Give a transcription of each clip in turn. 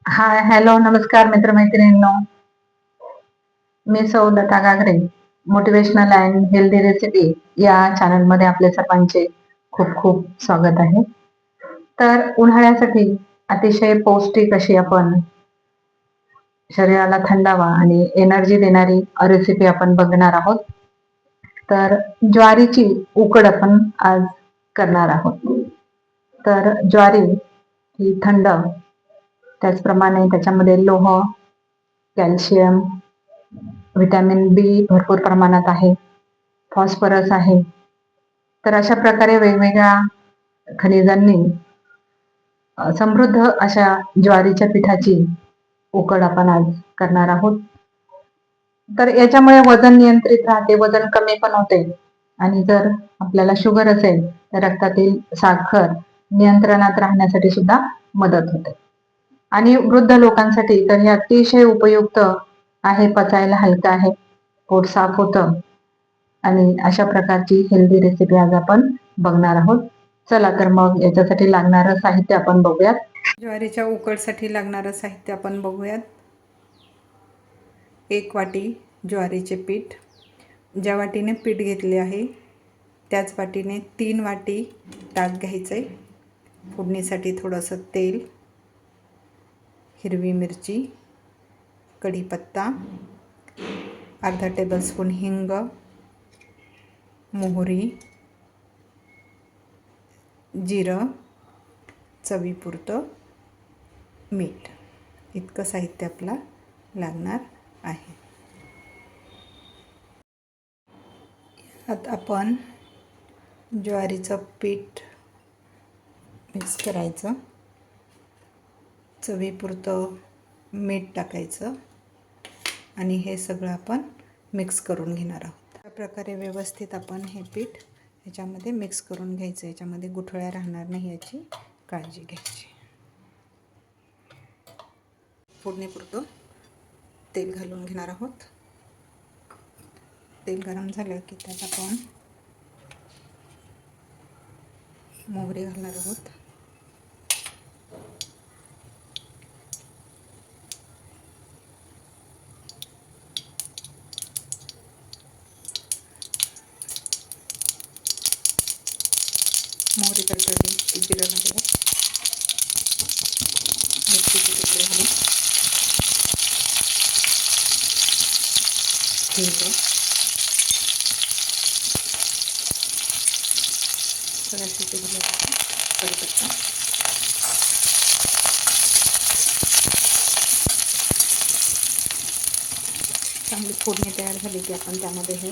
हाय, hello, नमस्कार मित्रमैत्रिणींनो. मी सौ लता गागरे. Motivational and healthy recipe या चॅनलमध्ये आपले सर्वांचे खूप खूप स्वागत आहे. तर उन्हाळ्यासाठी अतिशय पौष्टिक अशी आपण शरीराला थंडावा आणि एनर्जी देणारी रेसिपी आपण बघणार आहोत. तर ज्वारीची उकड आपण आज करणार आहोत. तर ज्वारी ही थंड, त्याचप्रमाणे त्याच्यामध्ये लोह, कॅल्शियम, व्हिटॅमिन बी भरपूर प्रमाणात आहे, फॉस्फरस आहे. तर अशा प्रकारे वेगवेगळ्या खनिजांनी समृद्ध अशा ज्वारीच्या पिठाची उकड आपण आज करणार आहोत. तर याच्यामुळे वजन नियंत्रित राहते, वजन कमी पण होते, आणि जर आपल्याला शुगर असेल तर रक्तातील साखर नियंत्रणात राहण्यासाठी सुद्धा मदत होते. आणि वृद्ध लोकांसाठी तर हे अतिशय उपयुक्त आहे, पचायला हलका आहे, पोट साफ होतं. आणि अशा प्रकारची हेल्दी रेसिपी आज आपण बघणार आहोत. चला तर मग याच्यासाठी लागणारं साहित्य आपण बघूयात. ज्वारीच्या उकडसाठी लागणारं साहित्य आपण बघूयात. 1 वाटी ज्वारीचे पीठ. ज्या वाटीने पीठ घेतले आहे त्याच वाटीने 3 वाटी ताक घ्यायचे. फोडणीसाठी थोडंसं तेल, हिरवी मिरची, कढीपत्ता, अर्धा टेबलस्पून हिंग, मोहरी, जिरं, चवीपुरतं मीठ, इतकं साहित्य आपलं लागणार आहे. आता आपण ज्वारीचं पीठ मिक्स करायचं, चवीपुरतं मीठ टाकायचं आणि हे सगळं आपण मिक्स करून घेणार आहोत. अशा प्रकारे व्यवस्थित आपण हे पीठ ह्याच्यामध्ये मिक्स करून घ्यायचं. याच्यामध्ये गुठळ्या राहणार नाही याची काळजी घ्यायची. फोडणीपुरतं तेल घालून घेणार आहोत. तेल गरम झालं की त्यात आपण मोहरी घालणार आहोत. मोहरी तडतडली की जिरं घालूया, मिरचीचे तुकडे घालून, हिंग, सगळ्या शिट्टी दिल्या, कढीपत्ता, चांगली फोडणी तयार झाली की आपण त्यामध्ये हे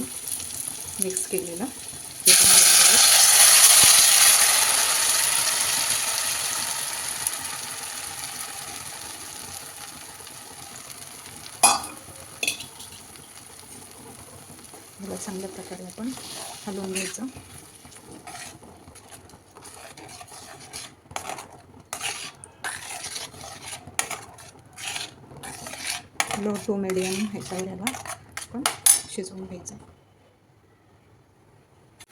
मिक्स केलेलं मला चांगल्या प्रकारे आपण हलवून घ्यायचं. लो टू मीडियम ह्याच्यावर याला आपण शिजवून घ्यायचं.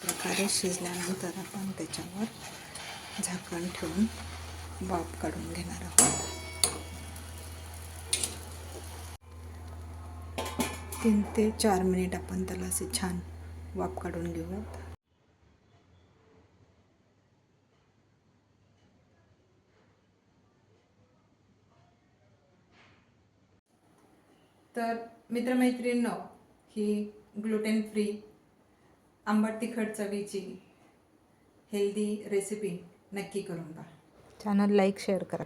प्रकारे शिजल्यानंतर आपण त्याच्यावर झाकण ठेवून वाफ काढून घेणार आहोत. 3 ते 4 मिनिट आपण त्याला असे छान वाफ काढून घेऊयात. तर मित्रमैत्रिणींनो, ही ग्लुटेन फ्री आंबट तिखट चवीची हेल्दी रेसिपी नक्की करून पहा. चॅनल लाईक शेअर करा.